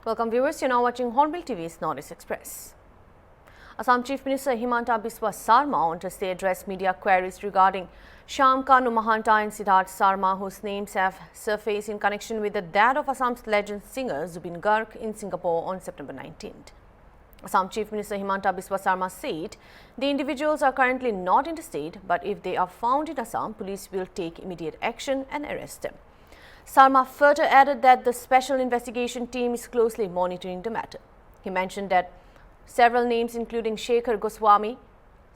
Welcome viewers, you're now watching Hornbill TV's Northeast Express. Assam Chief Minister Himanta Biswa Sarma on Thursday addressed media queries regarding Shyam Kanu Mahanta and Siddharth Sarma, whose names have surfaced in connection with the death of Assam's legend singer Zubin Garg in Singapore on September 19th. Assam Chief Minister Himanta Biswa Sarma said the individuals are currently not interstate, but if they are found in Assam, police will take immediate action and arrest them. Sarma further added that the special investigation team is closely monitoring the matter. He mentioned that several names including Shekhar Goswami,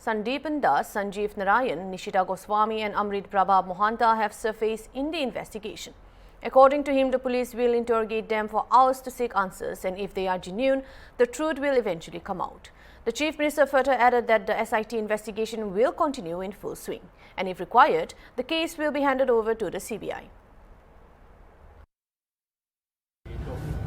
Sandeepan Das, Sanjeev Narayan, Nishita Goswami and Amrit Prabha Mohanta have surfaced in the investigation. According to him, the police will interrogate them for hours to seek answers, and if they are genuine, the truth will eventually come out. The Chief Minister further added that the SIT investigation will continue in full swing, and if required, the case will be handed over to the CBI.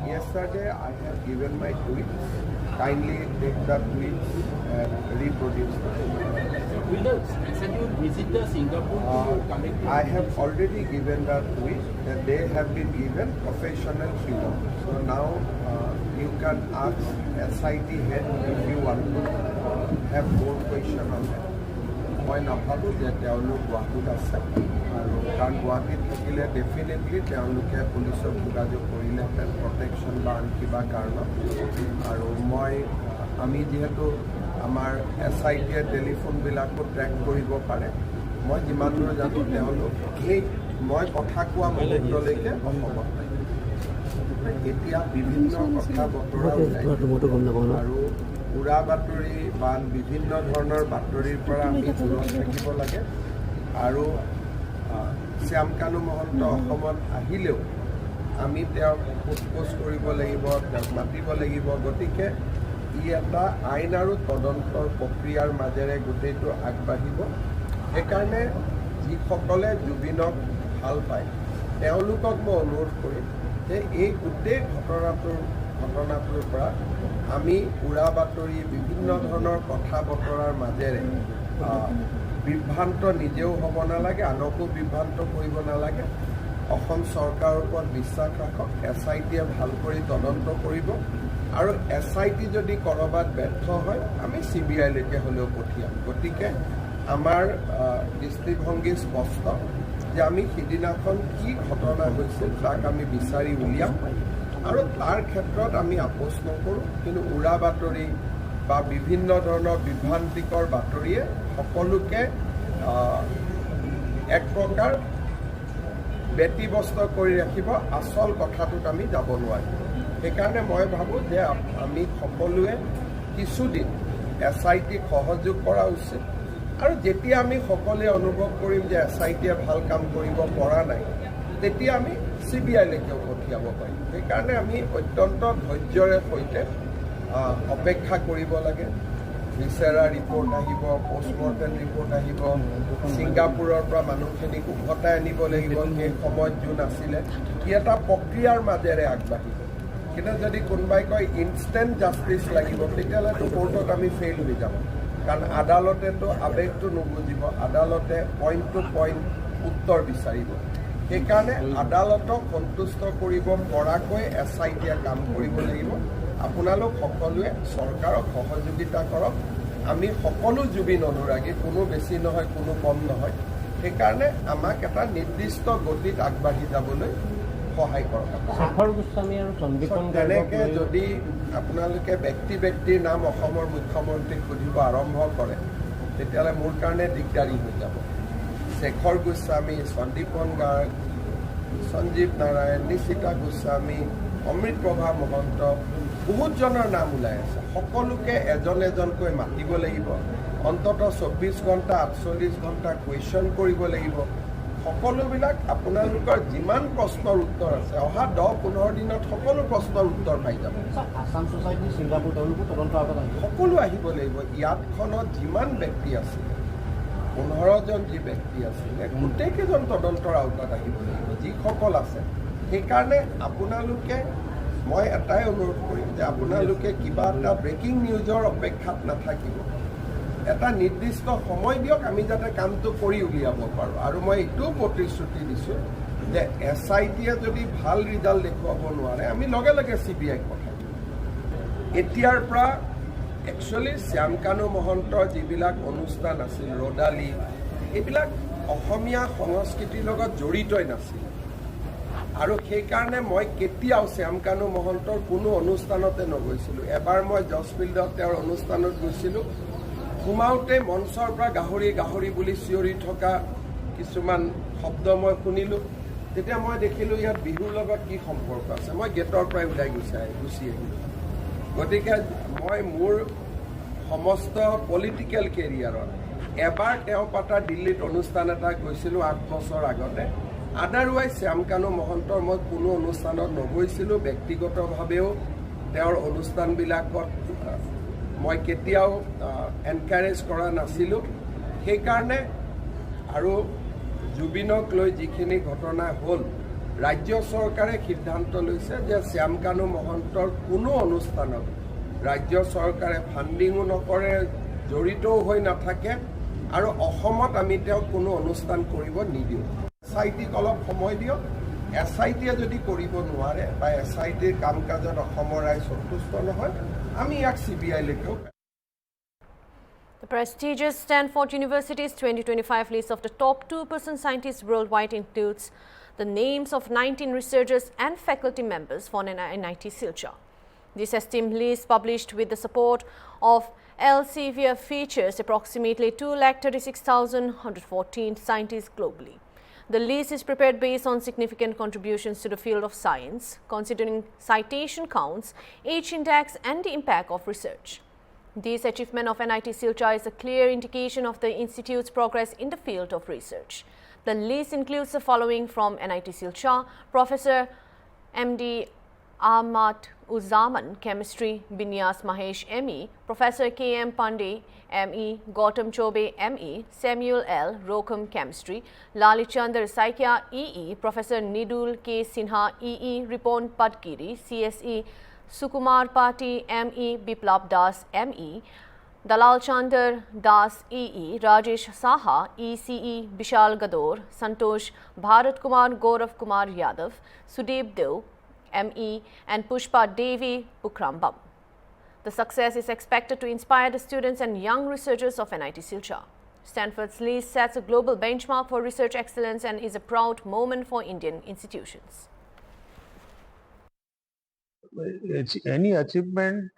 Yesterday, I have given my tweets. Kindly take the tweets and reproduce them. Will the schedule visit Singapore to connect? I have already given the tweet that they have been given professional freedom. So now you can ask SIT head if you want to have more question on that. মই নাভাবোঁ যে তেওঁলোক গুৱাহাটীত আছে আৰু কাৰণ গুৱাহাটীত থাকিলে ডেফিনেটলি তেওঁলোকে পুলিচক যোগাযোগ কৰিলেহেঁতেন প্ৰটেকশ্যন বা আন কিবা কাৰণত আৰু আমি যিহেতু আমাৰ SIT-য়ে টেলিফোনবিলাকো ট্ৰেক কৰিব পাৰে মই যিমান দূৰ জানো তেওঁলোক সেই মই কথা কোৱা মুহূৰ্তলৈকে অসমত নাই এতিয়া বিভিন্ন কথা বতৰা ওলায় আৰু উৰা বাতৰি বা বিভিন্ন ধৰণৰ বাতৰিৰ পৰা আমি দূৰত থাকিব লাগে আৰু শ্যাম কানু মহন্ত অসমত আহিলেও আমি তেওঁক সোধপোছ কৰিব লাগিব তেওঁক মাতিব লাগিব গতিকে ই এটা আইন আৰু তদন্তৰ প্ৰক্ৰিয়াৰ মাজেৰে গোটেইটো আগবাঢ়িব সেইকাৰণে যিসকলে জুবিনক ভাল পায় তেওঁলোকক মই অনুৰোধ কৰিম যে এই গোটেই ঘটনাটোৰ পৰা আমি উৰা বাতৰি বিভিন্ন ধৰণৰ কথা বতৰাৰ মাজেৰে বিভ্ৰান্ত নিজেও হ'ব নালাগে আনকো বিভ্ৰান্ত কৰিব নালাগে অসম চৰকাৰৰ ওপৰত বিশ্বাস ৰাখক SIT-য়ে ভাল কৰি তদন্ত কৰিব আৰু SIT যদি কৰবাত ব্যৰ্থ হয় আমি CBI-লৈকে হ'লেও পঠিয়াম গতিকে আমাৰ দৃষ্টিভংগী স্পষ্ট যে আমি সিদিনাখন কি ঘটনা হৈছিল তাক আমি বিচাৰি উলিয়াম আৰু তাৰ ক্ষেত্ৰত আমি আপোচ নকৰোঁ কিন্তু উৰা বাতৰি বা বিভিন্ন ধৰণৰ বিভ্ৰান্তিকৰ বাতৰিয়ে সকলোকে এক প্ৰকাৰ ব্যতিব্যস্ত কৰি ৰাখিব আচল কথাটোত আমি যাব নোৱাৰিম সেইকাৰণে মই ভাবোঁ যে আমি সকলোৱে কিছুদিন SIT-ক সহযোগ কৰা উচিত আৰু যেতিয়া আমি সকলোৱে অনুভৱ কৰিম যে SIT-য়ে ভাল কাম কৰিব পৰা নাই তেতিয়া আমি CBI-লৈকেও পঠিয়াব পাৰিম সেইকাৰণে আমি অত্যন্ত ধৈৰ্যৰে সৈতে অপেক্ষা কৰিব লাগে ভিছেৰা ৰিপৰ্ট আহিব পষ্টমৰ্টেম ৰিপৰ্ট আহিব ছিংগাপুৰৰ পৰা মানুহখিনিক উভতাই আনিব লাগিব সেই সময়ত যোন আছিলে ই এটা প্ৰক্ৰিয়াৰ মাজেৰে আগবাঢ়িব কিন্তু যদি কোনোবাই কয় ইনষ্টেণ্ট জাষ্টিচ লাগিব তেতিয়াহ'লেতো কোৰ্টত আমি ফেইল হৈ যাম কাৰণ আদালতেতো আৱেগটো নুবুজিব আদালতে পইণ্ট টু পইণ্ট উত্তৰ বিচাৰিব সেইকাৰণে আদালতক সন্তুষ্ট কৰিব পৰাকৈ SIT-য়ে কাম কৰিব লাগিব আপোনালোক সকলোৱে চৰকাৰক সহযোগিতা কৰক আমি সকলো জুবিন অনুৰাগী কোনো বেছি নহয় কোনো কম নহয় সেইকাৰণে আমাক এটা নিৰ্দিষ্ট গতিত আগবাঢ়ি যাবলৈ সহায় কৰক তেনেকৈ যদি আপোনালোকে ব্যক্তিৰ নাম অসমৰ মুখ্যমন্ত্ৰীক সুধিব আৰম্ভ কৰে তেতিয়াহ'লে মোৰ কাৰণে দিগদাৰী হৈ যাব শেখৰ গোস্বামী সন্দীপন গাৰ্গ সঞ্জীৱ নাৰায়ণ নিশিতা গোস্বামী অমৃত প্ৰভা মহন্ত বহুতজনৰ নাম ওলাই আছে সকলোকে এজন এজনকৈ মাতিব লাগিব অন্ততঃ 24 ঘণ্টা 48 ঘণ্টা কুৱেশ্যন কৰিব লাগিব সকলোবিলাক আপোনালোকৰ যিমান প্ৰশ্নৰ উত্তৰ আছে অহা 10-15 দিনত সকলো প্ৰশ্নৰ উত্তৰ পাই যাব আসাম ছ'চাইটি ছিংগাপুৰ তেওঁলোকো তদন্ত আগত আহিব সকলো আহিব লাগিব ইয়াতখনত যিমান ব্যক্তি আছে 15জন যি ব্যক্তি আছিলে গোটেইকেইজন তদন্তৰ আওতাত আহিব লাগিব যিসকল আছে সেইকাৰণে আপোনালোকে মই এটাই অনুৰোধ কৰিম যে আপোনালোকে কিবা এটা ব্ৰেকিং নিউজৰ অপেক্ষাত নাথাকিব এটা নিৰ্দিষ্ট সময় দিয়ক আমি যাতে কামটো কৰি উলিয়াব পাৰোঁ আৰু মই এইটোও প্ৰতিশ্ৰুতি দিছোঁ যে SIT-য়ে যদি ভাল ৰিজাল্ট দেখুৱাব নোৱাৰে আমি লগে লগে CBI-ক পঠাম এতিয়াৰ পৰা একচুৱেলি শ্যামকানু মহন্তৰ যিবিলাক অনুষ্ঠান আছিল ৰদালি এইবিলাক অসমীয়া সংস্কৃতিৰ লগত জড়িতই নাছিল আৰু সেই কাৰণে মই কেতিয়াও শ্যামকানু মহন্তৰ কোনো অনুষ্ঠানতে নগৈছিলোঁ এবাৰ মই জজফিল্ডত তেওঁৰ অনুষ্ঠানত গৈছিলোঁ সোমাওঁতে মঞ্চৰ পৰা গাহৰি গাহৰি বুলি চিঞৰি থকা কিছুমান শব্দ মই শুনিলোঁ তেতিয়া মই দেখিলোঁ ইয়াত বিহুৰ লগত কি সম্পৰ্ক আছে মই গেটৰ পৰাই ওলাই গুচি আহিলোঁ গতিকে মই মোৰ সমস্ত পলিটিকেল কেৰিয়াৰত এবাৰ তেওঁ পাতা দিল্লীত অনুষ্ঠান এটা গৈছিলোঁ 8 বছৰ আগতে আদাৰৱাইজ শ্যামকানু মহন্তৰ মই কোনো অনুষ্ঠানত নগৈছিলোঁ ব্যক্তিগতভাৱেও তেওঁৰ অনুষ্ঠানবিলাকত মই কেতিয়াও এনকাৰেজ কৰা নাছিলোঁ সেইকাৰণে আৰু জুবিনক লৈ যিখিনি ঘটনা হ'ল ৰাজ্য চৰকাৰে সিদ্ধান্ত লৈছে যে শ্যামকানু মহন্তৰ কোনো অনুষ্ঠানত ৰাজ্য চৰকাৰে ফাণ্ডিঙো নকৰে জড়িতও হৈ নাথাকে আৰু অসমত আমি তেওঁক কোনো অনুষ্ঠান কৰিব নিদিওঁ SIT-ক অলপ সময় দিয়ক SIT-য়ে যদি কৰিব নোৱাৰে বা SIT-ৰ কাম কাজত অসমৰ ৰাইজ সন্তুষ্ট নহয় আমি ইয়াক CBI-লৈকেও The prestigious Stanford University's 2025 list of the top 2% scientists worldwide includes the names of 19 researchers and faculty members for NIT Silchar. This esteemed list, published with the support of Elsevier, features approximately 236,114 scientists globally. The list is prepared based on significant contributions to the field of science, considering citation counts, age index, and the impact of research. This achievement of NIT Silchar is a clear indication of the institute's progress in the field of research. The list includes the following from NIT Silchar: Professor MD Ahmad Uzzaman, Chemistry; Binyas Mahesh, ME; Professor KM Pandey, ME; Gautam Chobe, ME; Samuel L. Rokum, Chemistry; Lalichandar Saikia, EE; Professor Nidul K. Sinha, EE; Ripon Padgiri, CSE; Sukumar Pati, ME; Biplab Das, ME; Dalal Chandar Das, EE; Rajesh Saha, ECE; Bishal Gador, Santosh; Bharat Kumar, Gaurav Kumar Yadav, Sudeep Dev, ME; and Pushpa Devi Pukrambam. The success is expected to inspire the students and young researchers of NIT Silchar. Stanford's list sets a global benchmark for research excellence and is a proud moment for Indian institutions. Any achievement,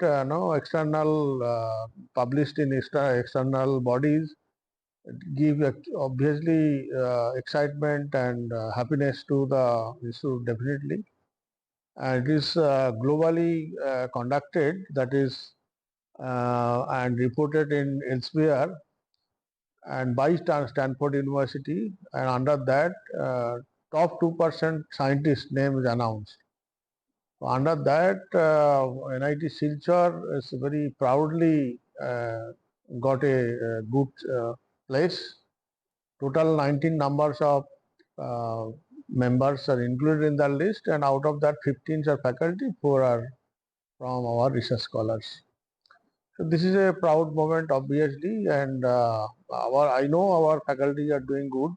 external published in external bodies give obviously excitement and happiness to the institute definitely. And it is globally conducted, that is, and reported in Elsevier and by Stanford University, and under that top 2% scientist name is announced. Under that, NIT Silchar is very proudly got a good place. Total 19 numbers of members are included in that list, and out of that 15 are faculty, 4 are from our research scholars. So this is a proud moment obviously, and I know our faculty are doing good,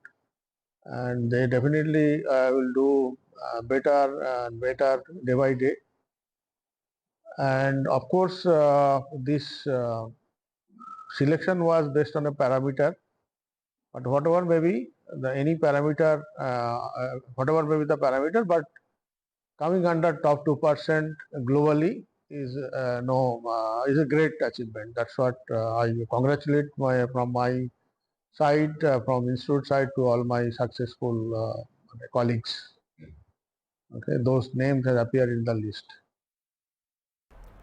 and they definitely will do better and better day by day. And of course this selection was based on a parameter, but whatever may be any parameter, whatever may be the parameter, but coming under top 2% globally is is a great achievement. That's what I congratulate from my side, from institute side, to all my successful colleagues. Okay, those names have appeared in the list.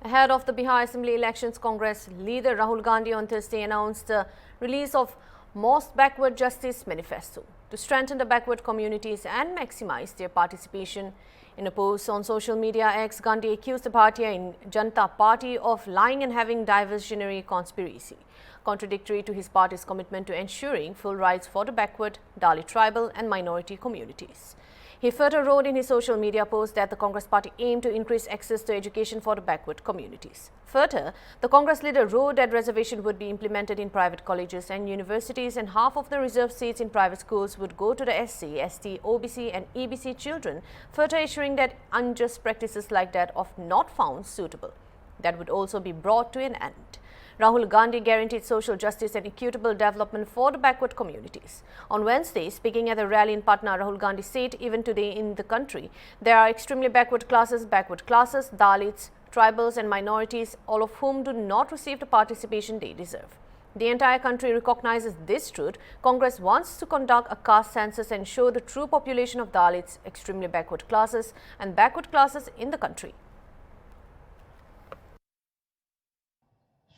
Ahead of the Bihar Assembly elections, Congress leader Rahul Gandhi on Thursday announced the release of Most Backward Justice Manifesto to strengthen the backward communities and maximize their participation. In a post on social media X, Gandhi accused the Bharatiya Janata Party of lying and having diversionary conspiracy, contradictory to his party's commitment to ensuring full rights for the backward, Dalit tribal and minority communities. He further wrote in his social media post that the Congress party aimed to increase access to education for the backward communities. Further, the Congress leader wrote that reservation would be implemented in private colleges and universities, and half of the reserved seats in private schools would go to the SC, ST, OBC and EBC children, further assuring that unjust practices like that are not found suitable. That would also be brought to an end. Rahul Gandhi guaranteed social justice and equitable development for the backward communities. On Wednesday, speaking at a rally in Patna, Rahul Gandhi said even today in the country, there are extremely backward classes, Dalits, tribals and minorities, all of whom do not receive the participation they deserve. The entire country recognizes this truth. Congress wants to conduct a caste census and show the true population of Dalits, extremely backward classes and backward classes in the country.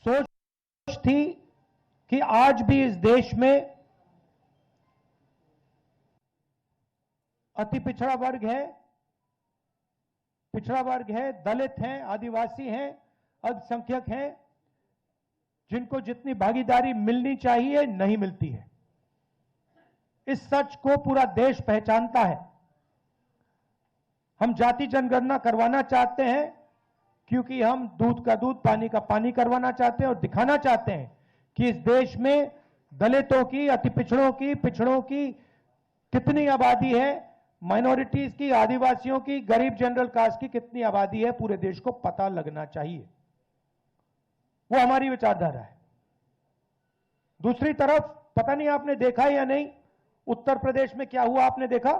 सोच थी कि आज भी इस देश में अति पिछड़ा वर्ग है, दलित हैं, आदिवासी हैं, अल्पसंख्यक हैं, जिनको जितनी भागीदारी मिलनी चाहिए नहीं मिलती है। इस सच को पूरा देश पहचानता है। हम जाति जनगणना करवाना चाहते हैं क्योंकि हम दूध का दूध, पानी का पानी करवाना चाहते हैं और दिखाना चाहते हैं कि इस देश में दलितों की, अति पिछड़ों की कितनी आबादी है, माइनॉरिटीज की, आदिवासियों की, गरीब जनरल कास्ट की कितनी आबादी है, पूरे देश को पता लगना चाहिए। वो हमारी विचारधारा है। दूसरी तरफ, पता नहीं आपने देखा या नहीं, उत्तर प्रदेश में क्या हुआ आपने देखा?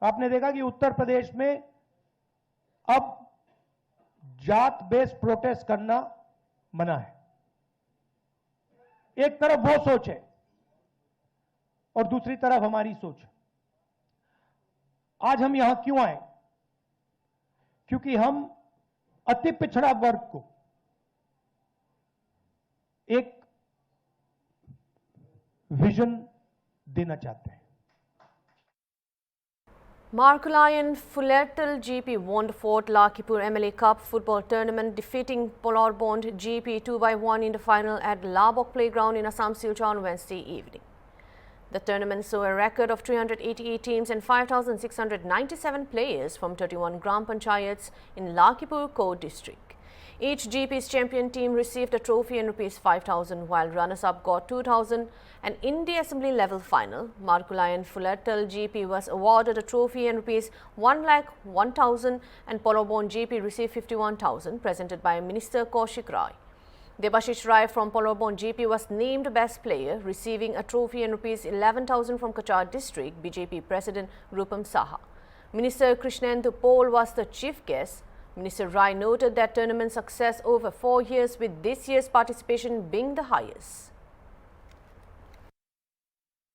आपने देखा कि उत्तर प्रदेश में अब जात बेस्ड प्रोटेस्ट करना मना है। एक तरफ वो सोच है और दूसरी तरफ हमारी सोच है। आज हम यहां क्यों आए? क्योंकि हम अति पिछड़ा वर्ग को एक विजन देना चाहते हैं। Markulian Fullertal GP won the 4th Lakipur MLA Cup football tournament, defeating Polorbond GP 2-1 in the final at Labok Playground in Assam Silchar on Wednesday evening. The tournament saw a record of 388 teams and 5,697 players from 31 Gram Panchayats in Lakipur Core district. Each GP's champion team received a trophy and rupees 5,000, while runners-up got 2,000. And in the assembly level final, Markulian Fullertal GP was awarded a trophy and rupees 1,01,000, and Polorbond GP received 51,000, presented by Minister Kaushik Rai. Debashish Rai from Polorbond GP was named best player, receiving a trophy and rupees 11,000 from Kachar district BJP President Rupam Saha. Minister Krishnendu Pol was the chief guest. Minister Rai noted that tournament success over 4 years, with this year's participation being the highest.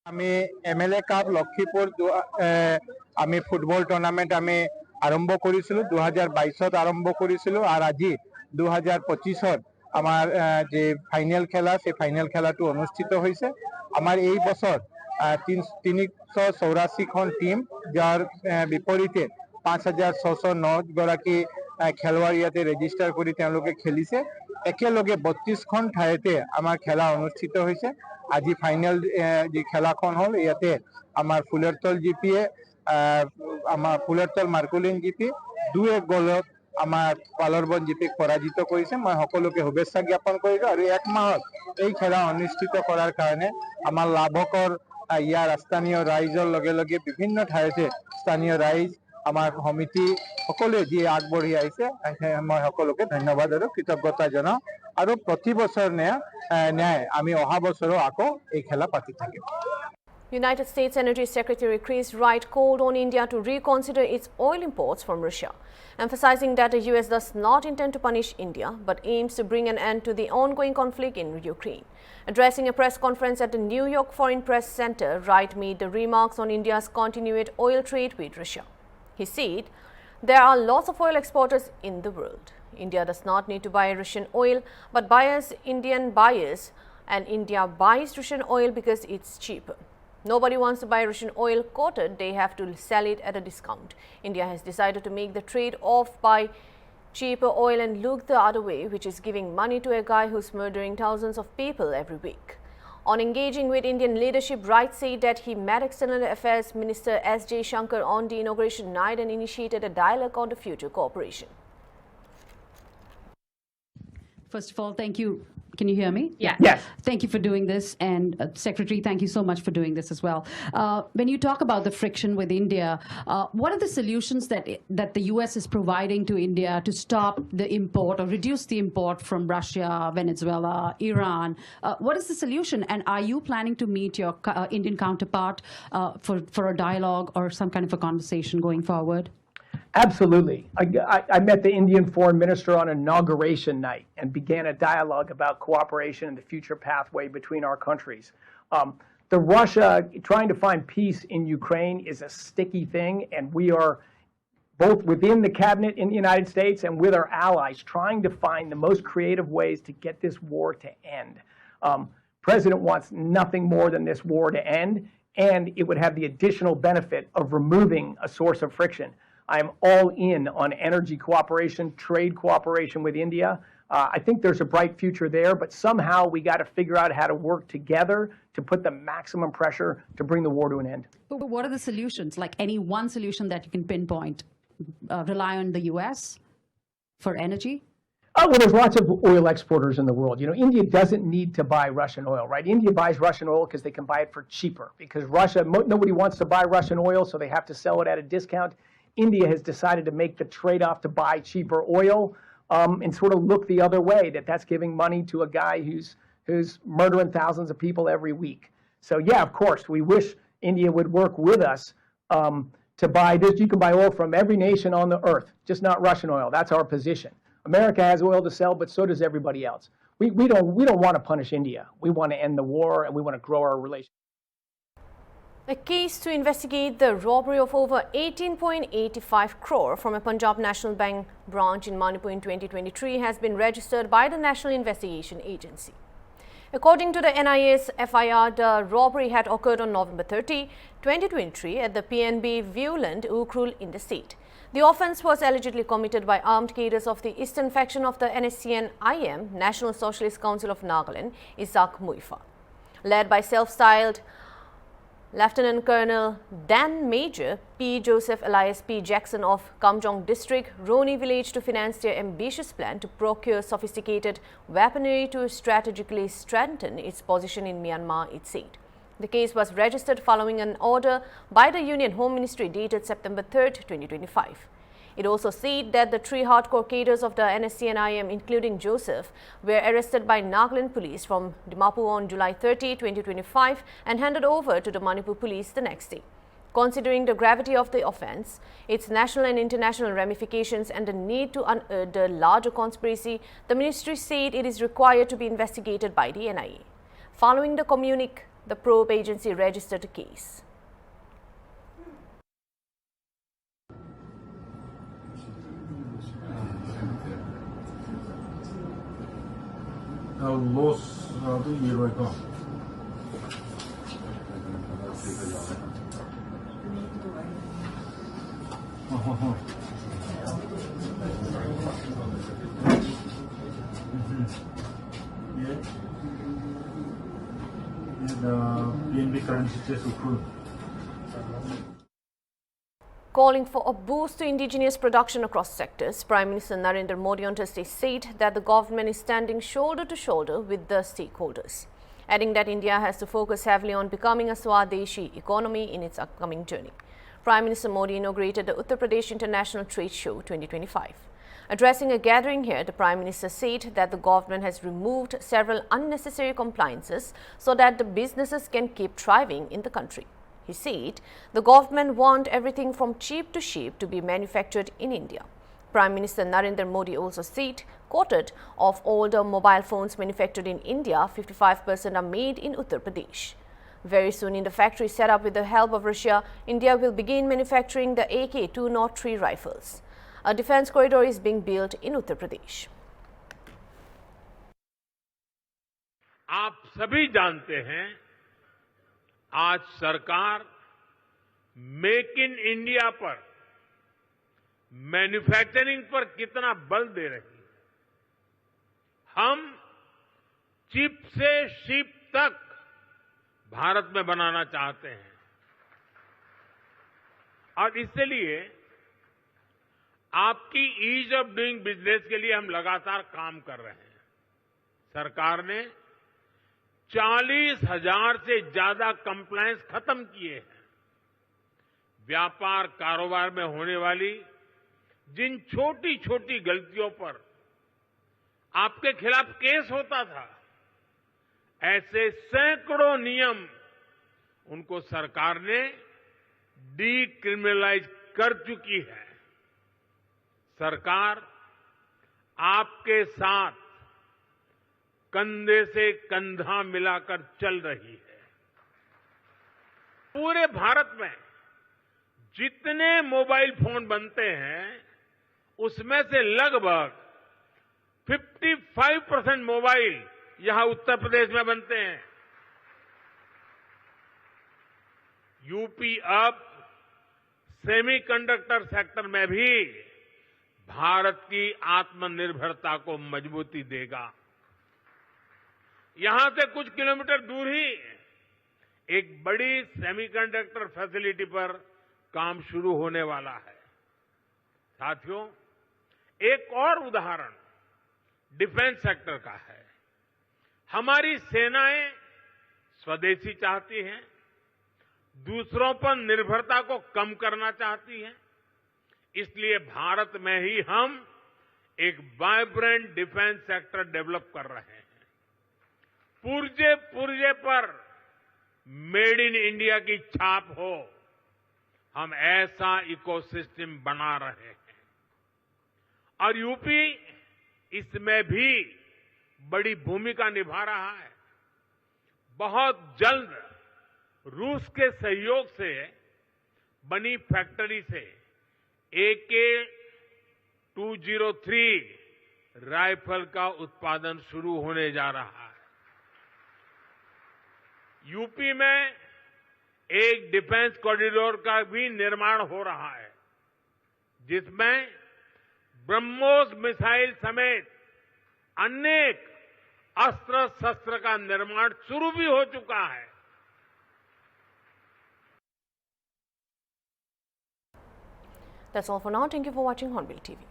আমি MLA Cup Lakhipur আমি football tournament আমি আৰম্ভ কৰিছিলোঁ 2022ত আৰম্ভ কৰিছিলোঁ আৰু আজি 2025ত আমাৰ যে ফাইনেল খেলা সেই ফাইনেল খেলাটো অনুষ্ঠিত হৈছে। আমাৰ এই বছৰ 384খন টিম, যাৰ বিপৰীতে 5,609 গৰাকী খেলুৱৈ ইয়াতে ৰেজিষ্টাৰ কৰি তেওঁলোকে খেলিছে। একেলগে 32খন ঠাইতে আমাৰ খেলা অনুষ্ঠিত হৈছে। আজি ফাইনেল যি খেলাখন হ'ল, ইয়াতে আমাৰ ফুলেৰতল জিপিয়ে আমাৰ ফুলেৰতল মাৰ্কুলিন জিপি 2-1 গলত আমাৰ পালৰবন জিপিক পৰাজিত কৰিছে। মই সকলোকে শুভেচ্ছা জ্ঞাপন কৰিছোঁ আৰু 1 মাহত এই খেলা অনুষ্ঠিত কৰাৰ কাৰণে আমাৰ লাভকৰ ইয়াৰ স্থানীয় ৰাইজৰ লগে লগে বিভিন্ন ঠাইতে স্থানীয় ৰাইজ, আমাৰ সমিতি সকলোৱে যি আগবাঢ়ি আহিছে, মই সকলোকে ধন্যবাদ আৰু কৃতজ্ঞতা জনাওঁ। আৰু প্ৰতি বছৰ ন্যায় আমি অহা বছৰো আকৌ এই খেলা পাতি থাকিম। United States Energy Secretary Chris Wright called on India to reconsider its oil imports from Russia, emphasizing that the US does not intend to punish India but aims to bring an end to the ongoing conflict in Ukraine. Addressing a press conference at the New York Foreign Press Center, Wright made the remarks on India's continued oil trade with Russia. He said, "There are lots of oil exporters in the world. India does not need to buy Russian oil, but buyers, Indian buyers, and India buys Russian oil because it's cheaper. Nobody wants to buy Russian oil quoted, they have to sell it at a discount. India has decided to make the trade off, buy cheaper oil and look the other way, which is giving money to a guy who's murdering thousands of people every week." On engaging with Indian leadership, Wright said that he met External Affairs Minister S. Jaishankar on the inauguration night and initiated a dialogue on the future cooperation. First of all, thank you. Can you hear me? Yeah. Yes. Thank you for doing this. And Secretary, thank you so much for doing this as well. When you talk about the friction with India, what are the solutions that the U.S. is providing to India to stop the import or reduce the import from Russia, Venezuela, Iran? What is the solution? And are you planning to meet your Indian counterpart for a dialogue or some kind of a conversation going forward? Absolutely. I met the Indian foreign minister on inauguration night and began a dialogue about cooperation and the future pathway between our countries. The Russia trying to find peace in Ukraine is a sticky thing, and we are both within the cabinet in the United States and with our allies trying to find the most creative ways to get this war to end. President wants nothing more than this war to end, and it would have the additional benefit of removing a source of friction. I am all in on energy cooperation, trade cooperation with India. I think there's a bright future there, but somehow we got to figure out how to work together to put the maximum pressure to bring the war to an end. But what are the solutions? Like any one solution that you can pinpoint? Rely on the U.S. for energy? Oh, well, there's lots of oil exporters in the world. You know, India doesn't need to buy Russian oil, right? India buys Russian oil because they can buy it for cheaper. Because nobody wants to buy Russian oil, so they have to sell it at a discount. India has decided to make the trade-off to buy cheaper oil and sort of look the other way, that's giving money to a guy who's murdering thousands of people every week. So, yeah, of course, we wish India would work with us to buy this. You can buy oil from every nation on the earth, just not Russian oil. That's our position. America has oil to sell, but so does everybody else. We don't want to punish India. We want to end the war, and we want to grow our relations. A case to investigate the robbery of over 18.85 crore from a Punjab National Bank branch in Manipur in 2023 has been registered by the National Investigation Agency. According to the NIA's FIR, the robbery had occurred on November 30, 2023 at the PNB Viewland, Ukhrul in the state. The offence was allegedly committed by armed cadres of the eastern faction of the NSCN-IM, National Socialist Council of Nagaland, Isaac Muifa. Led by self-styled Lieutenant Colonel Dan Major P. Joseph Elias P. Jackson of Kamjong District, Roni village to finance their ambitious plan to procure sophisticated weaponry to strategically strengthen its position in Myanmar, it said. The case was registered following an order by the Union Home Ministry dated September 3, 2025. It also said that the three hardcore cadres of the NSCN-IM, including Joseph, were arrested by Nagaland police from Dimapur on July 30, 2025 and handed over to the Manipur police the next day. Considering the gravity of the offence, its national and international ramifications and the need to unearth the larger conspiracy, the ministry said it is required to be investigated by the NIA. Following the communique, the probe agency registered a case. Loss PNB currency is Ukhrul. Calling for a boost to indigenous production across sectors, Prime Minister Narendra Modi on Thursday said that the government is standing shoulder to shoulder with the stakeholders, adding that India has to focus heavily on becoming a Swadeshi economy in its upcoming journey. Prime Minister Modi inaugurated the Uttar Pradesh International Trade Show 2025. Addressing a gathering here, the Prime Minister said that the government has removed several unnecessary compliances so that the businesses can keep thriving in the country. He said the government wants everything from cheap to cheap to be manufactured in India. Prime Minister Narendra Modi also said, quoted, of all the mobile phones manufactured in India, 55% are made in Uttar Pradesh. Very soon in the factory set up with the help of Russia, India will begin manufacturing the AK-203 rifles. A defense corridor is being built in Uttar Pradesh. आप सभी जानते हैं आज सरकार make in India पर manufacturing पर कितना बल दे रही है। हम चिप से शिप तक भारत में बनाना चाहते हैं और इसलिए आपकी ईज ऑफ डूइंग बिजनेस के लिए हम लगातार काम कर रहे हैं। सरकार ने 40,000 से ज्यादा कंप्लायंस खत्म किए हैं। व्यापार कारोबार में होने वाली जिन छोटी छोटी गलतियों पर आपके खिलाफ केस होता था, ऐसे सैकड़ों नियम उनको सरकार ने डीक्रिमिनलाइज कर चुकी है। सरकार आपके साथ कंधे से कंधा मिलाकर चल रही है। पूरे भारत में जितने मोबाइल फोन बनते हैं उसमें से लगभग 55% मोबाइल यहां उत्तर प्रदेश में बनते हैं। यूपी अब सेमीकंडक्टर सेक्टर में भी भारत की आत्मनिर्भरता को मजबूती देगा। यहां से कुछ किलोमीटर दूर ही एक बड़ी सेमीकंडक्टर फैसिलिटी पर काम शुरू होने वाला है। साथियों, एक और उदाहरण डिफेंस सेक्टर का है। हमारी सेनाएं स्वदेशी चाहती हैं, दूसरों पर निर्भरता को कम करना चाहती हैं। इसलिए भारत में ही हम एक वाइब्रेंट डिफेंस सेक्टर डेवलप कर रहे हैं। पुर्जे पुर्जे पर मेड इन इंडिया की छाप हो, हम ऐसा इकोसिस्टम बना रहे हैं और यूपी इसमें भी बड़ी भूमिका निभा रहा है। बहुत जल्द रूस के सहयोग से बनी फैक्ट्री से AK-203 राइफल का उत्पादन शुरू होने जा रहा है। यूपी में एक डिफेंस कॉरिडोर का भी निर्माण हो रहा है, जिसमें ब्रह्मोस मिसाइल समेत अनेक अस्त्र शस्त्र का निर्माण शुरू भी हो चुका है। That's all for now. Thank you for watching Hornbill TV.